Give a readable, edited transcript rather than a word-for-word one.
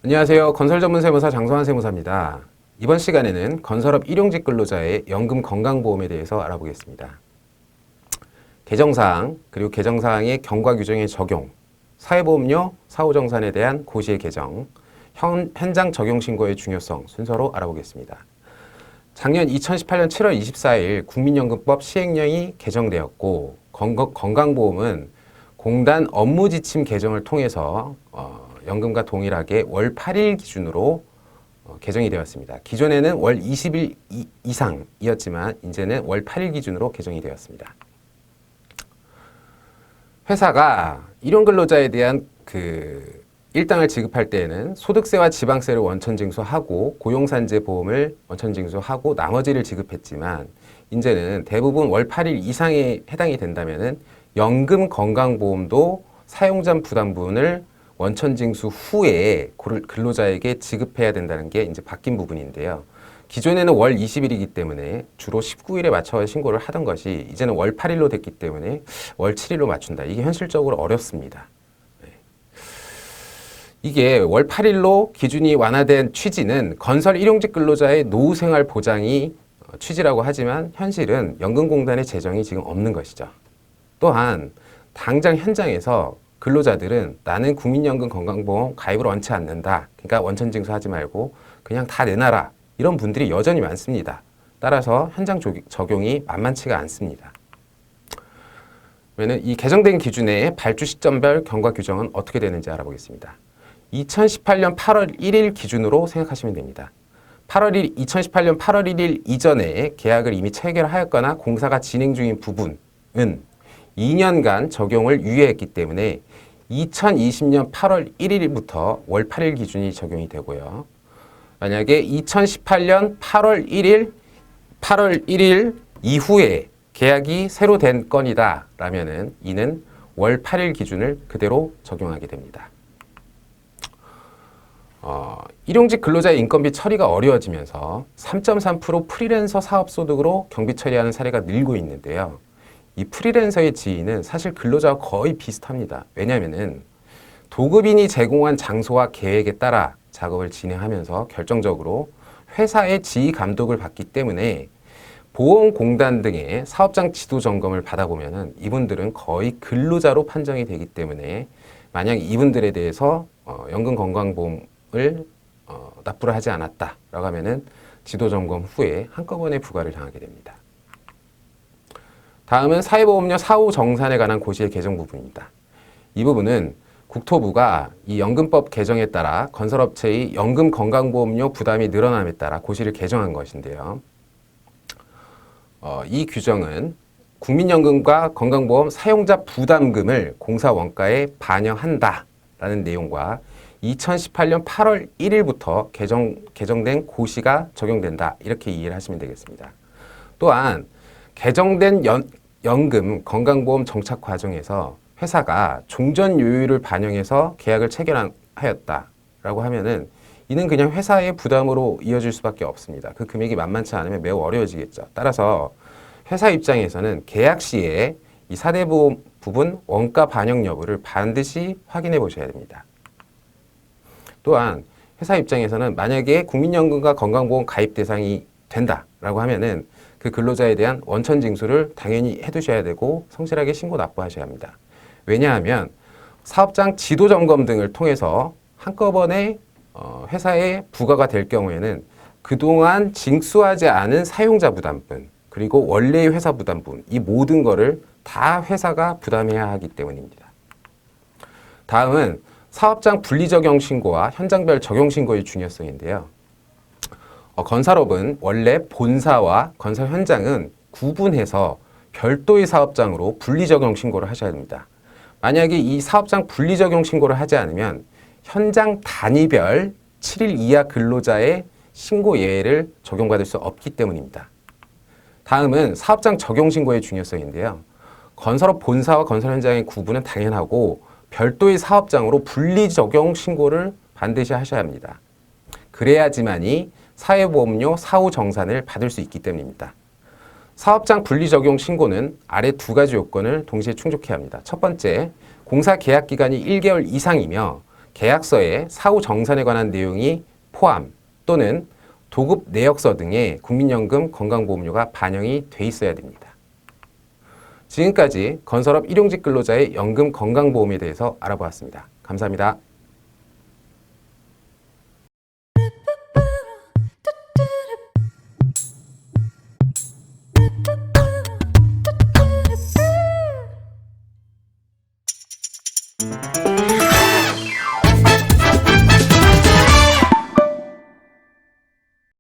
안녕하세요. 건설전문세무사 장성환 세무사입니다. 이번 시간에는 건설업 일용직 근로자의 연금 건강보험에 대해서 알아보겠습니다. 개정사항, 그리고 개정사항의 경과 규정의 적용, 사회보험료, 사후정산에 대한 고시의 개정, 현장 적용신고의 중요성 순서로 알아보겠습니다. 작년 2018년 7월 24일 국민연금법 시행령이 개정되었고 건강보험은 공단 업무지침 개정을 통해서 연금과 동일하게 월 8일 기준으로 개정이 되었습니다. 기존에는 월 20일 이상이었지만 이제는 월 8일 기준으로 개정이 되었습니다. 회사가 일용근로자에 대한 일당을 지급할 때에는 소득세와 지방세를 원천 징수하고 고용산재 보험을 원천 징수하고 나머지를 지급했지만 이제는 대부분 월 8일 이상에 해당이 된다면은 연금 건강보험도 사용자 부담분을 원천 징수 후에 근로자에게 지급해야 된다는 게 이제 바뀐 부분인데요. 기존에는 월 20일이기 때문에 주로 19일에 맞춰 신고를 하던 것이 이제는 월 8일로 됐기 때문에 월 7일로 맞춘다. 이게 현실적으로 어렵습니다. 이게 월 8일로 기준이 완화된 취지는 건설 일용직 근로자의 노후생활 보장이 취지라고 하지만 현실은 연금공단의 재정이 지금 없는 것이죠. 또한 당장 현장에서 근로자들은 나는 국민연금 건강보험 가입을 원치 않는다. 그러니까 원천 징수하지 말고 그냥 다 내놔라. 이런 분들이 여전히 많습니다. 따라서 현장 적용이 만만치가 않습니다. 그러면 이 개정된 기준의 발주 시점별 경과 규정은 어떻게 되는지 알아보겠습니다. 2018년 8월 1일 기준으로 생각하시면 됩니다. 2018년 8월 1일 이전에 계약을 이미 체결하였거나 공사가 진행 중인 부분은 2년간 적용을 유예했기 때문에 2020년 8월 1일부터 월 8일 기준이 적용이 되고요. 만약에 2018년 8월 1일 이후에 계약이 새로 된 건이다 라면은 이는 월 8일 기준을 그대로 적용하게 됩니다. 일용직 근로자의 인건비 처리가 어려워지면서 3.3% 프리랜서 사업소득으로 경비 처리하는 사례가 늘고 있는데요. 이 프리랜서의 지위는 사실 근로자와 거의 비슷합니다. 왜냐하면 도급인이 제공한 장소와 계획에 따라 작업을 진행하면서 결정적으로 회사의 지휘 감독을 받기 때문에 보험공단 등의 사업장 지도 점검을 받아보면 이분들은 거의 근로자로 판정이 되기 때문에 만약 이분들에 대해서 연금건강보험을 납부를 하지 않았다라고 하면은 지도 점검 후에 한꺼번에 부과를 당하게 됩니다. 다음은 사회보험료 사후 정산에 관한 고시의 개정 부분입니다. 이 부분은 국토부가 이 연금법 개정에 따라 건설업체의 연금건강보험료 부담이 늘어남에 따라 고시를 개정한 것인데요. 이 규정은 국민연금과 건강보험 사용자 부담금을 공사 원가에 반영한다라는 내용과 2018년 8월 1일부터 개정된 고시가 적용된다. 이렇게 이해를 하시면 되겠습니다. 또한 개정된 연금 건강보험 정착 과정에서 회사가 종전 요율을 반영해서 계약을 체결하였다라고 하면은 이는 그냥 회사의 부담으로 이어질 수밖에 없습니다. 그 금액이 만만치 않으면 매우 어려워지겠죠. 따라서 회사 입장에서는 계약 시에 이 4대 보험 부분 원가 반영 여부를 반드시 확인해 보셔야 됩니다. 또한 회사 입장에서는 만약에 국민연금과 건강보험 가입 대상이 된다라고 하면은 그 근로자에 대한 원천 징수를 당연히 해두셔야 되고 성실하게 신고 납부하셔야 합니다. 왜냐하면 사업장 지도 점검 등을 통해서 한꺼번에 회사에 부과가 될 경우에는 그동안 징수하지 않은 사용자 부담분 그리고 원래의 회사 부담분 이 모든 거를 다 회사가 부담해야 하기 때문입니다. 다음은 사업장 분리적용 신고와 현장별 적용 신고의 중요성인데요. 건설업은 원래 본사와 건설 현장은 구분해서 별도의 사업장으로 분리적용 신고를 하셔야 됩니다. 만약에 이 사업장 분리적용 신고를 하지 않으면 현장 단위별 7일 이하 근로자의 신고 예외를 적용받을 수 없기 때문입니다. 다음은 사업장 적용 신고의 중요성인데요. 건설업 본사와 건설 현장의 구분은 당연하고 별도의 사업장으로 분리 적용 신고를 반드시 하셔야 합니다. 그래야지만이 사회보험료 사후 정산을 받을 수 있기 때문입니다. 사업장 분리 적용 신고는 아래 두 가지 요건을 동시에 충족해야 합니다. 첫 번째, 공사 계약 기간이 1개월 이상이며 계약서에 사후 정산에 관한 내용이 포함 또는 도급 내역서 등에 국민연금 건강보험료가 반영이 돼 있어야 됩니다. 지금까지 건설업 일용직 근로자의 연금 건강보험에 대해서 알아보았습니다. 감사합니다.